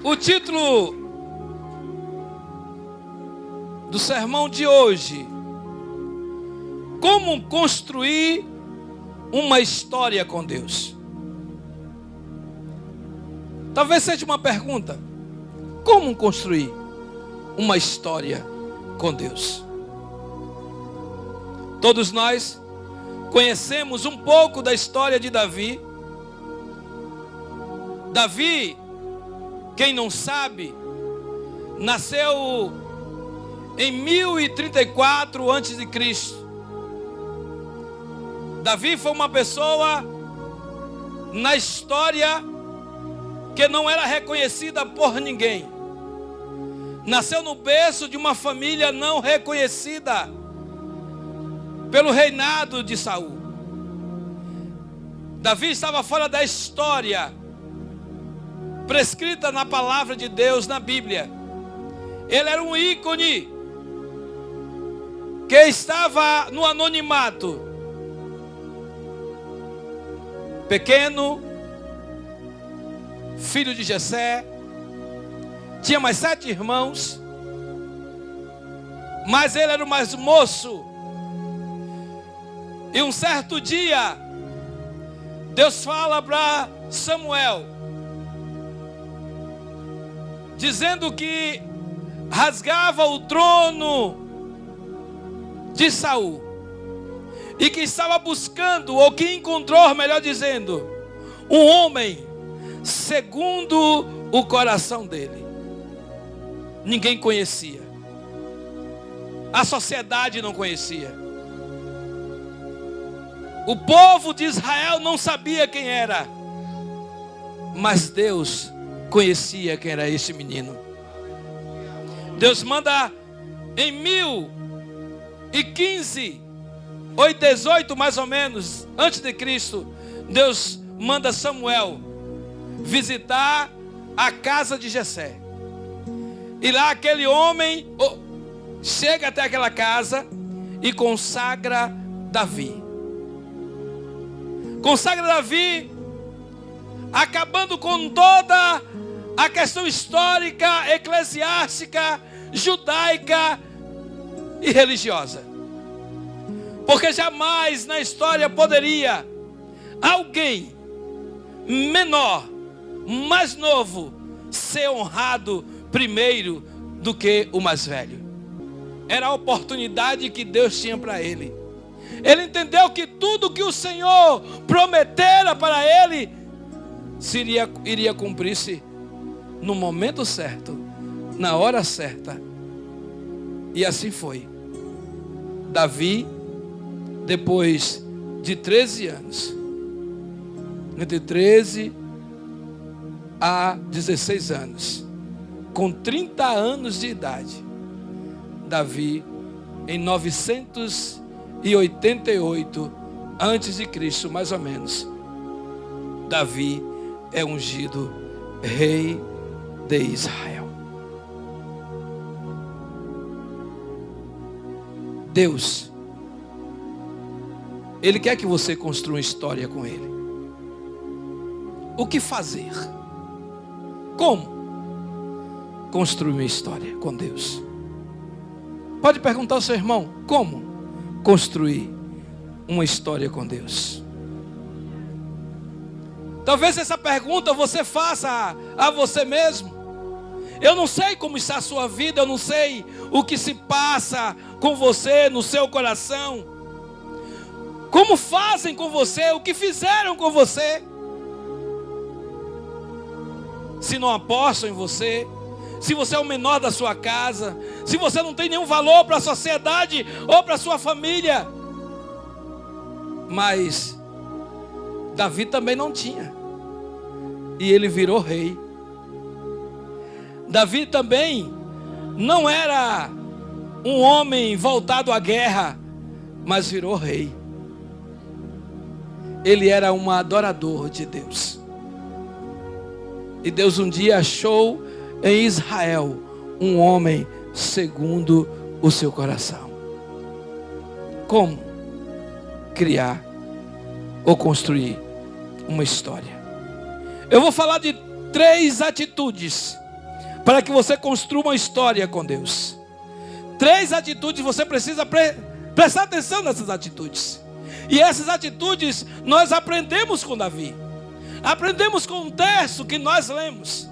O título do sermão de hoje: como construir uma história com Deus. Talvez seja uma pergunta: como construir uma história com Deus? Todos nós conhecemos um pouco da história de Davi. Davi, quem não sabe, nasceu em 1034 a.C. Davi foi uma pessoa na história que não era reconhecida por ninguém. Nasceu no berço de uma família não reconhecida pelo reinado de Saul. Davi estava fora da história prescrita na palavra de Deus, na Bíblia. Ele era um ícone que estava no anonimato. Pequeno, filho de Jessé, tinha mais 7 irmãos, mas ele era o mais moço. E um certo dia, Deus fala para Samuel, dizendo que rasgava o trono de Saul, e que estava buscando, ou que encontrou, melhor dizendo, um homem segundo o coração dele. Ninguém conhecia, a sociedade não conhecia, o povo de Israel não sabia quem era, mas Deus conhecia quem era esse menino. Deus manda em 1015 ou 18 mais ou menos antes de Cristo, Deus manda Samuel visitar a casa de Jessé. E lá aquele homem chega até aquela casa e consagra Davi. Consagra Davi, acabando com toda a questão histórica, eclesiástica, judaica e religiosa. Porque jamais na história poderia alguém menor, mais novo, ser honrado primeiro do que o mais velho. Era a oportunidade que Deus tinha para ele. Ele entendeu que tudo que o Senhor prometera para ele iria cumprir-se no momento certo, na hora certa. E assim foi. Davi, depois de 13 anos, entre 13 a 16 anos, com 30 anos de idade, Davi, em 988 antes de Cristo, mais ou menos, Davi é ungido rei de Israel. Deus, Ele quer que você construa uma história com Ele. O que fazer? Como construir uma história com Deus? Pode perguntar ao seu irmão: como construir uma história com Deus? Talvez essa pergunta você faça a você mesmo. Eu não sei como está a sua vida, eu não sei o que se passa com você no seu coração. Como fazem com você, o que fizeram com você. Se não apostam em você, se você é o menor da sua casa, se você não tem nenhum valor para a sociedade ou para a sua família. Mas Davi também não tinha, e ele virou rei. Davi também não era um homem voltado à guerra, mas virou rei. Ele era um adorador de Deus. E Deus um dia achou em Israel um homem segundo o seu coração. Como criar ou construir uma história? Eu vou falar de 3 atitudes para que você construa uma história com Deus. 3 atitudes, você precisa prestar atenção nessas atitudes. E essas atitudes nós aprendemos com Davi. Aprendemos com um texto que nós lemos.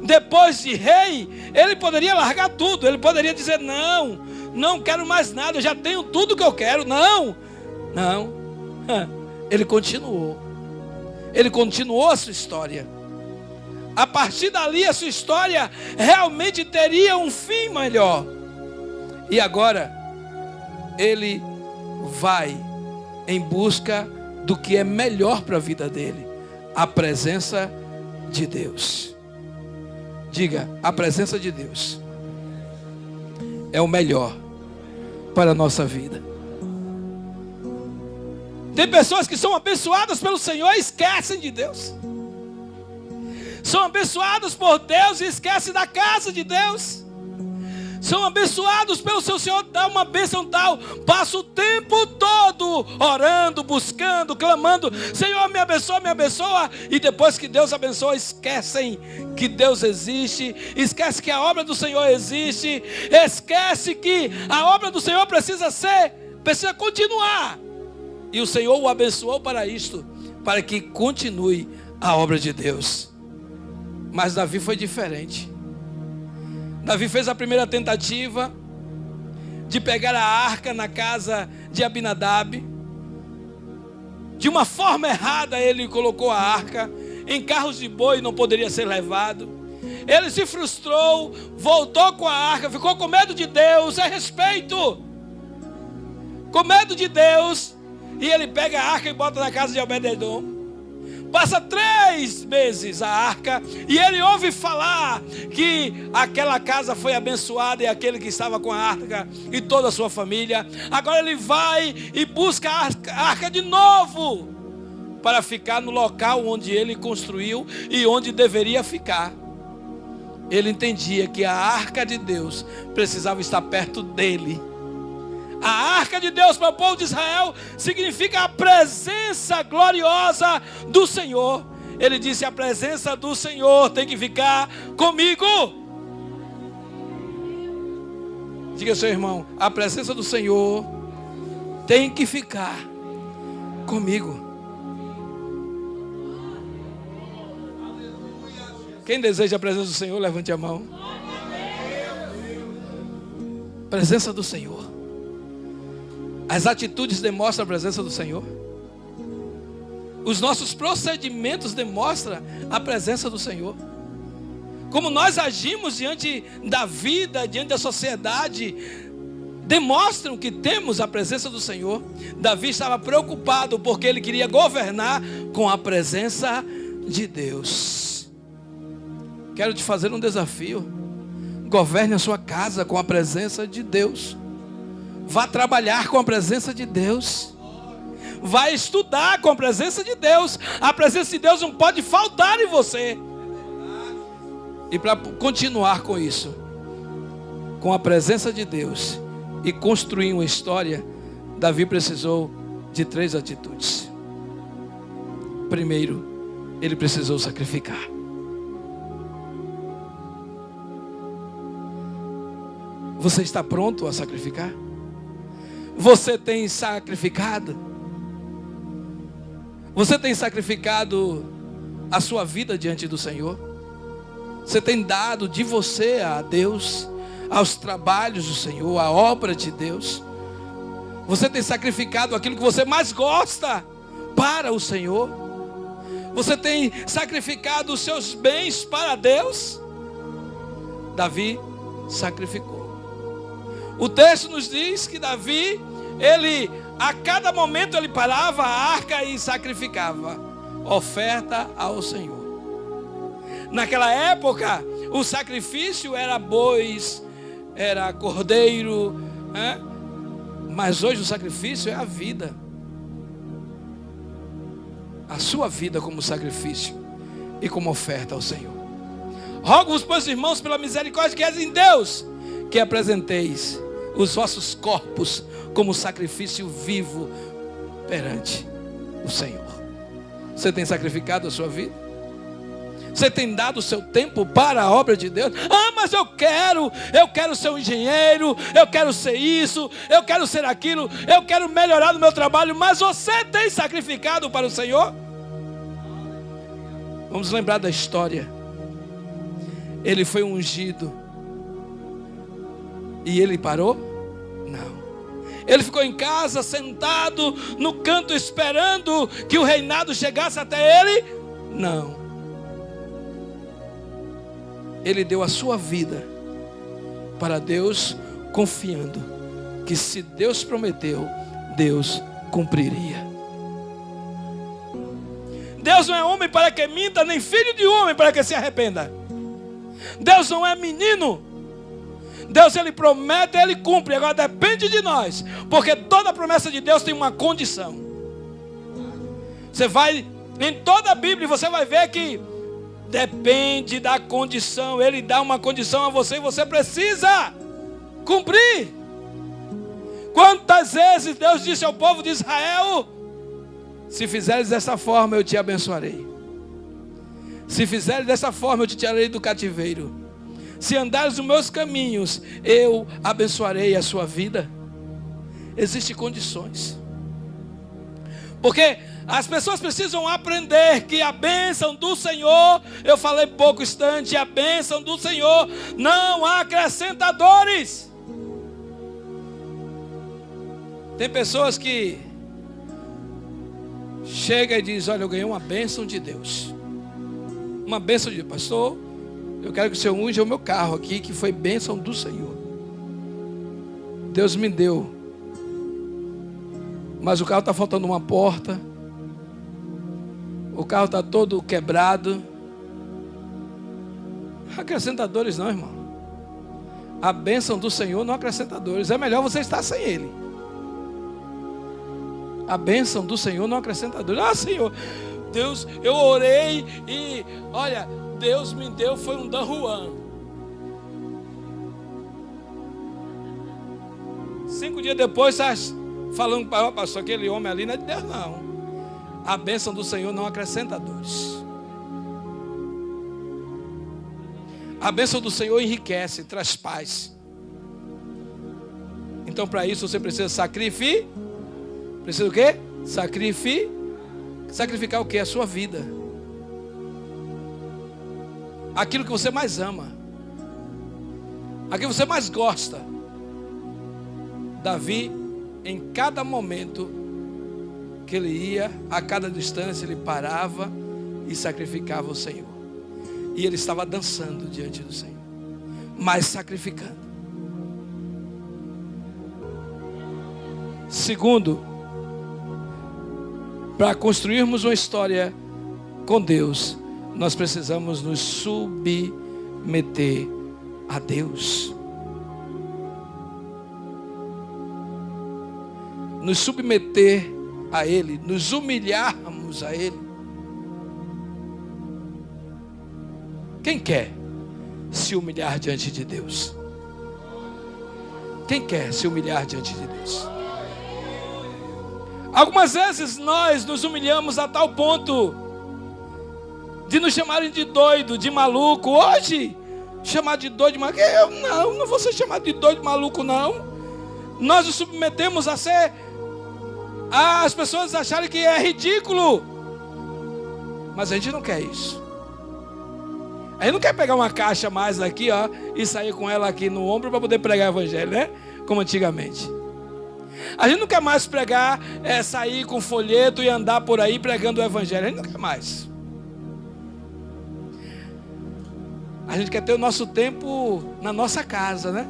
Depois de rei, ele poderia largar tudo. Ele poderia dizer, não quero mais nada, eu já tenho tudo que eu quero. Não. Ele continuou a sua história. A partir dali a sua história realmente teria um fim melhor. E agora ele vai em busca do que é melhor para a vida dele, a presença de Deus. Diga, a presença de Deus é o melhor para a nossa vida. Tem pessoas que são abençoadas pelo Senhor e esquecem de Deus. São abençoados por Deus e esquecem da casa de Deus. São abençoados pelo seu Senhor, dá uma bênção tal, passa o tempo todo orando, buscando, clamando, Senhor me abençoa, e depois que Deus abençoa, esquecem que Deus existe, esquece que a obra do Senhor existe, esquece que a obra do Senhor precisa continuar, e o Senhor o abençoou para isto, para que continue a obra de Deus. Mas Davi foi diferente. Davi fez a primeira tentativa de pegar a arca na casa de Abinadab. De uma forma errada ele colocou a arca em carros de boi, não poderia ser levado. Ele se frustrou, voltou com a arca, ficou com medo de Deus, é respeito. Com medo de Deus, e ele pega a arca e bota na casa de Obed-edom. Passa 3 meses a arca, e ele ouve falar que aquela casa foi abençoada, e aquele que estava com a arca e toda a sua família. Agora ele vai e busca a arca de novo, para ficar no local onde ele construiu e onde deveria ficar. Ele entendia que a arca de Deus precisava estar perto dele. A arca de Deus para o povo de Israel significa a presença gloriosa do Senhor. Ele disse, a presença do Senhor tem que ficar comigo. Diga ao seu irmão, a presença do Senhor tem que ficar comigo. Quem deseja a presença do Senhor, levante a mão. Presença do Senhor. As atitudes demonstram a presença do Senhor. Os nossos procedimentos demonstram a presença do Senhor. Como nós agimos diante da vida, diante da sociedade, demonstram que temos a presença do Senhor. Davi estava preocupado porque ele queria governar com a presença de Deus. Quero te fazer um desafio. Governe a sua casa com a presença de Deus. Vá trabalhar com a presença de Deus. Vai estudar com a presença de Deus. A presença de Deus não pode faltar em você. E para continuar com isso, com a presença de Deus e construir uma história, Davi precisou de 3 atitudes. Primeiro, ele precisou sacrificar. Você está pronto a sacrificar? Você tem sacrificado? Você tem sacrificado a sua vida diante do Senhor? Você tem dado de você a Deus, aos trabalhos do Senhor, à obra de Deus? Você tem sacrificado aquilo que você mais gosta para o Senhor? Você tem sacrificado os seus bens para Deus? Davi sacrificou. O texto nos diz que Davi, a cada momento ele parava a arca e sacrificava oferta ao Senhor. Naquela época, o sacrifício era bois, era cordeiro, mas hoje o sacrifício é a vida. A sua vida como sacrifício e como oferta ao Senhor. Rogo-vos, pois, irmãos, pela misericórdia que és em Deus, que apresenteis os vossos corpos como sacrifício vivo perante o Senhor. Você tem sacrificado a sua vida? Você tem dado o seu tempo para a obra de Deus? Ah, mas eu quero ser um engenheiro, eu quero ser isso, eu quero ser aquilo, eu quero melhorar no meu trabalho, mas você tem sacrificado para o Senhor? Vamos lembrar da história. Ele foi ungido e ele parou? Não. Ele ficou em casa, sentado no canto, esperando que o reinado chegasse até ele? Não. Ele deu a sua vida para Deus, confiando que se Deus prometeu, Deus cumpriria. Deus não é homem para que minta, nem filho de homem para que se arrependa. Deus não é menino. Deus, ele promete, ele cumpre. Agora depende de nós, porque toda promessa de Deus tem uma condição. Você vai em toda a Bíblia, você vai ver que depende da condição. Ele dá uma condição a você e você precisa cumprir. Quantas vezes Deus disse ao povo de Israel: se fizeres dessa forma, eu te abençoarei. Se fizeres dessa forma, eu te tirarei do cativeiro. Se andares nos meus caminhos, eu abençoarei a sua vida. Existem condições. Porque as pessoas precisam aprender que a bênção do Senhor, eu falei pouco instante, a bênção do Senhor não acrescenta dores. Tem pessoas que chega e diz: olha, eu ganhei uma bênção de Deus. Uma bênção de pastor, eu quero que o Senhor unja o meu carro aqui, que foi bênção do Senhor. Deus me deu, mas o carro está faltando uma porta, o carro está todo quebrado. Acrescenta dores não, irmão. A bênção do Senhor não acrescenta dores. É melhor você estar sem Ele. A bênção do Senhor não acrescenta dores. Ah, Senhor, Deus, eu orei e, olha, Deus me deu, foi um Dan Juan. 5 dias depois, está falando para o pastor, aquele homem ali não é de Deus, não. A bênção do Senhor não acrescenta dores. A bênção do Senhor enriquece, traz paz. Então, para isso, você precisa sacrificar. Precisa o quê? Sacrificar o quê? A sua vida. Aquilo que você mais ama. Aquilo que você mais gosta. Davi, em cada momento que ele ia, a cada distância, ele parava e sacrificava o Senhor. E ele estava dançando diante do Senhor, mas sacrificando. Segundo, para construirmos uma história com Deus, nós precisamos nos submeter a Deus. Nos submeter a Ele, nos humilharmos a Ele. Quem quer se humilhar diante de Deus? Quem quer se humilhar diante de Deus? Algumas vezes nós nos humilhamos a tal ponto de nos chamarem de doido, de maluco. Hoje, chamar de doido, de maluco, eu não vou ser chamado de doido, maluco, não. Nós nos submetemos a ser, as pessoas acharem que é ridículo. Mas a gente não quer isso. A gente não quer pegar uma caixa a mais aqui, ó, e sair com ela aqui no ombro para poder pregar o evangelho, né? Como antigamente. A gente não quer mais pregar, sair com folheto e andar por aí pregando o evangelho. A gente não quer mais. A gente quer ter o nosso tempo na nossa casa, né?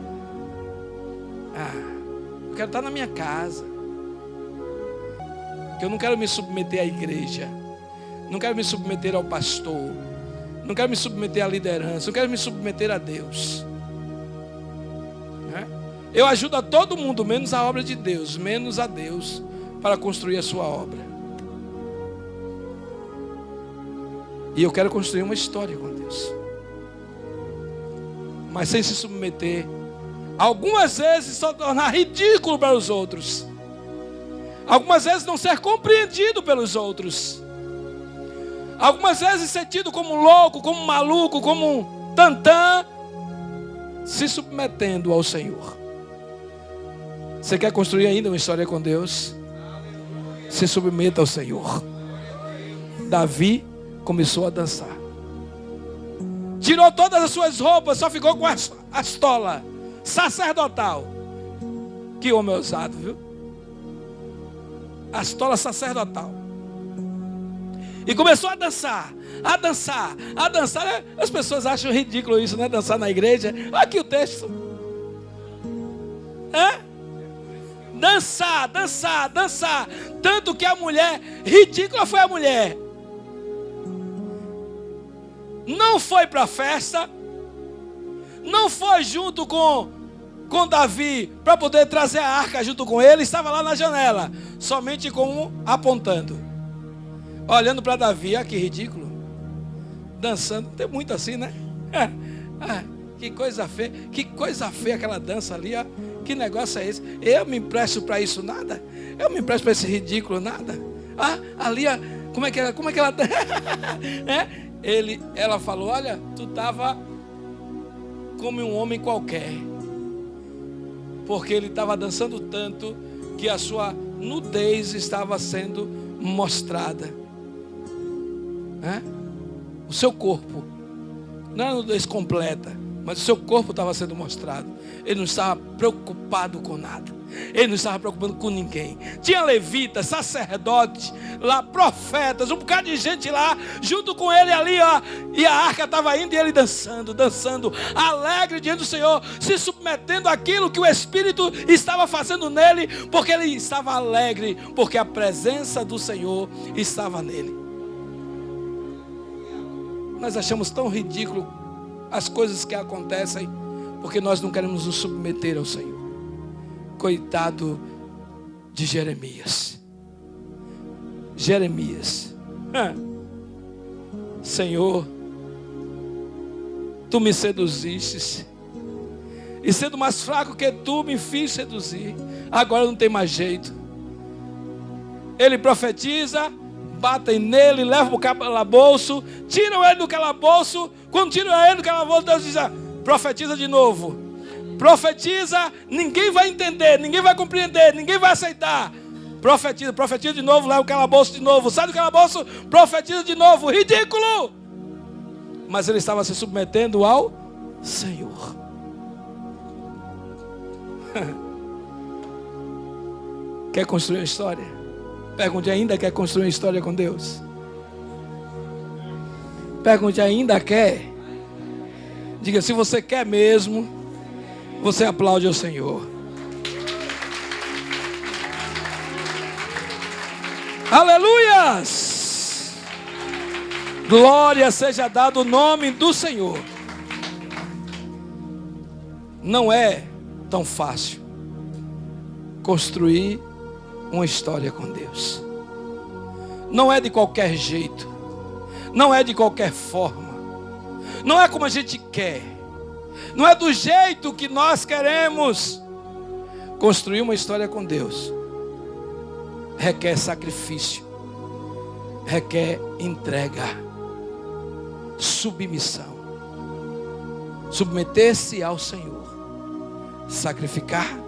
Eu quero estar na minha casa. Porque eu não quero me submeter à igreja. Não quero me submeter ao pastor. Não quero me submeter à liderança. Não quero me submeter a Deus. Eu ajudo a todo mundo, menos a obra de Deus, menos a Deus, para construir a sua obra. E eu quero construir uma história com Deus, mas sem se submeter. Algumas vezes só tornar ridículo para os outros. Algumas vezes não ser compreendido pelos outros. algumas vezes ser tido como louco, como maluco, como um tantã, se submetendo ao Senhor. Você quer construir ainda uma história com Deus? Se submeta ao Senhor. Davi começou a dançar. Tirou todas as suas roupas, só ficou com a estola sacerdotal. Que homem ousado, viu? A estola sacerdotal. E começou a dançar, a dançar, a dançar. As pessoas acham ridículo isso, né? Dançar na igreja. Aqui o texto. Dançar, dançar, dançar. Tanto que a mulher, ridícula foi a mulher. Não foi para a festa. Não foi junto com Davi para poder trazer a arca junto com ele. Estava lá na janela, somente como apontando, olhando para Davi. Olha que ridículo. Dançando, tem muito assim, né? Que coisa feia. Que coisa feia aquela dança ali, ó. Que negócio é esse? Eu me empresto para isso nada? Eu me empresto para esse ridículo nada? Ali, ó, como é que ela ela falou, olha, tu estava como um homem qualquer. Porque ele estava dançando tanto que a sua nudez estava sendo mostrada. O seu corpo, não era nudez completa, mas o seu corpo estava sendo mostrado. Ele não estava preocupado com nada. Ele não estava preocupado com ninguém. Tinha levitas, sacerdotes lá, profetas, um bocado de gente lá, junto com ele ali, ó. E a arca estava indo e ele dançando, dançando, alegre diante do Senhor, se submetendo àquilo que o Espírito estava fazendo nele, porque ele estava alegre, porque a presença do Senhor estava nele. Nós achamos tão ridículo as coisas que acontecem, porque nós não queremos nos submeter ao Senhor. Coitado de Jeremias. Senhor, tu me seduziste, e sendo mais fraco que tu, me fiz seduzir. Agora não tem mais jeito. Ele profetiza, batem nele, levam o calabouço, tiram ele do calabouço. Quando tiram ele do calabouço, Deus diz: profetiza de novo. Profetiza, ninguém vai entender, ninguém vai compreender, ninguém vai aceitar. Profetiza de novo, leva o calabouço de novo, sai do calabouço, profetiza de novo. Ridículo! Mas ele estava se submetendo ao Senhor. Quer construir uma história? Pergunte: ainda quer construir uma história com Deus? Pergunte: ainda quer? Diga: se você quer mesmo, você aplaude ao Senhor. Aleluias! Glória seja dado o nome do Senhor. Não é tão fácil construir uma história com Deus. Não é de qualquer jeito. Não é de qualquer forma. Não é como a gente quer. Não é do jeito que nós queremos. Construir uma história com Deus requer sacrifício, requer entrega, submissão, submeter-se ao Senhor, sacrificar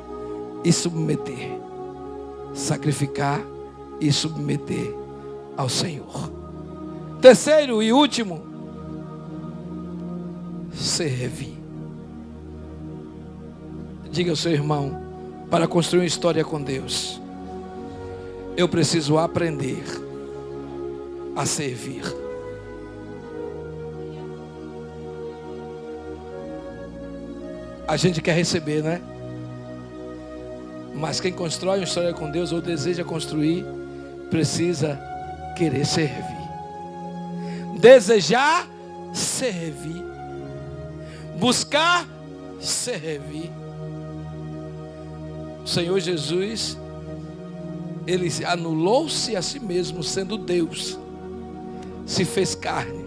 e submeter, sacrificar e submeter ao Senhor. Terceiro e último, servir. Diga ao seu irmão: para construir uma história com Deus, eu preciso aprender a servir. A gente quer receber, né? Mas quem constrói uma história com Deus ou deseja construir, precisa querer servir. Desejar servir. Buscar servir. O Senhor Jesus, ele anulou-se a si mesmo, sendo Deus, se fez carne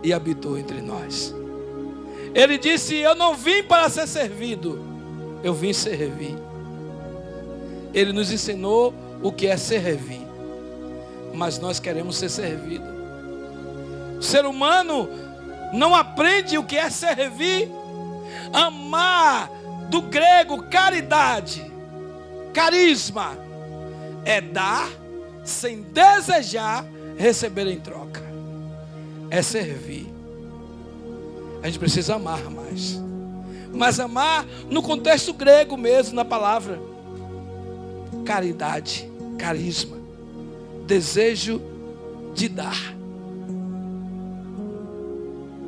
e habitou entre nós. Ele disse: eu não vim para ser servido, eu vim servir. Ele nos ensinou o que é servir, mas nós queremos ser servidos. O ser humano não aprende o que é servir. Amar, do grego caridade, carisma, é dar sem desejar receber em troca. É servir. A gente precisa amar mais. Mas amar no contexto grego mesmo, na palavra. Caridade, carisma, desejo de dar.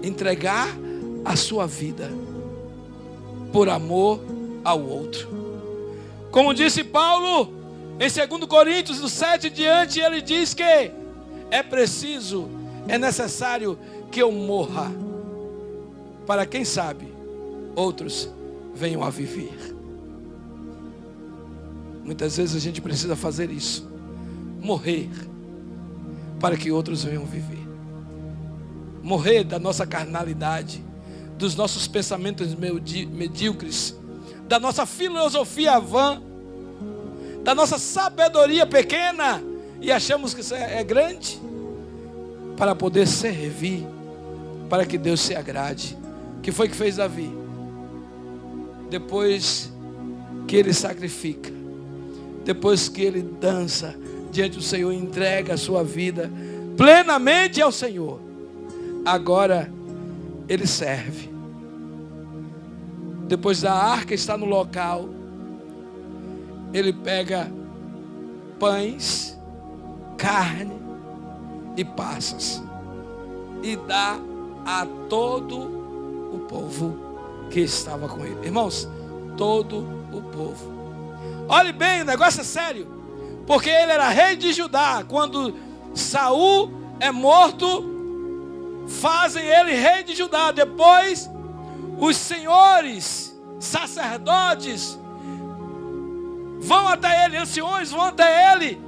Entregar a sua vida por amor ao outro. Como disse Paulo em 2 Coríntios, do 7 em diante, ele diz que é preciso, é necessário que eu morra, para quem sabe outros venham a viver. Muitas vezes a gente precisa fazer isso, morrer, para que outros venham viver. Morrer da nossa carnalidade, dos nossos pensamentos medíocres, da nossa filosofia vã, da nossa sabedoria pequena, e achamos que isso é grande, para poder servir, para que Deus se agrade. Que foi que fez Davi? Depois que ele sacrifica, depois que ele dança diante do Senhor, entrega a sua vida plenamente ao Senhor, agora ele serve. Depois da arca estar no local, ele pega pães, carne e passas e dá a todo o povo que estava com ele. Irmãos, todo o povo. Olhe bem, o negócio é sério, porque ele era rei de Judá. Quando Saul é morto, fazem ele rei de Judá. Depois, os senhores, sacerdotes, vão até ele, anciões vão até ele,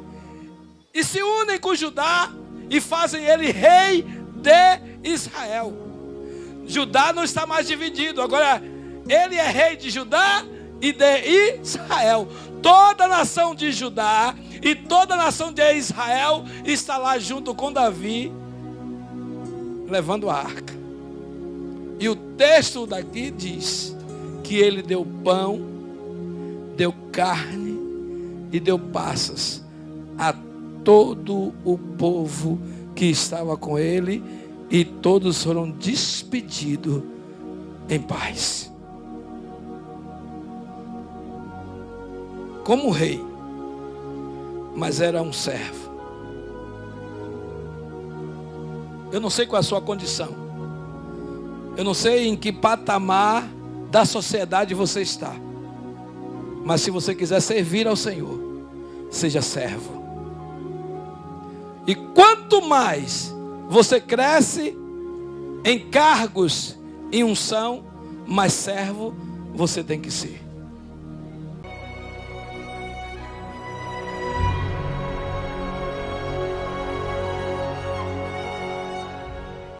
e se unem com Judá, e fazem ele rei de Israel. Judá não está mais dividido, agora ele é rei de Judá e de Israel. Toda a nação de Judá e toda a nação de Israel está lá junto com Davi, levando a arca. E o texto daqui diz que ele deu pão, deu carne e deu passas a todo o povo que estava com ele, e todos foram despedidos em paz. Como rei, mas era um servo. Eu não sei qual é a sua condição, eu não sei em que patamar da sociedade você está, mas se você quiser servir ao Senhor, seja servo. E quanto mais você cresce em cargos e unção, mais servo você tem que ser.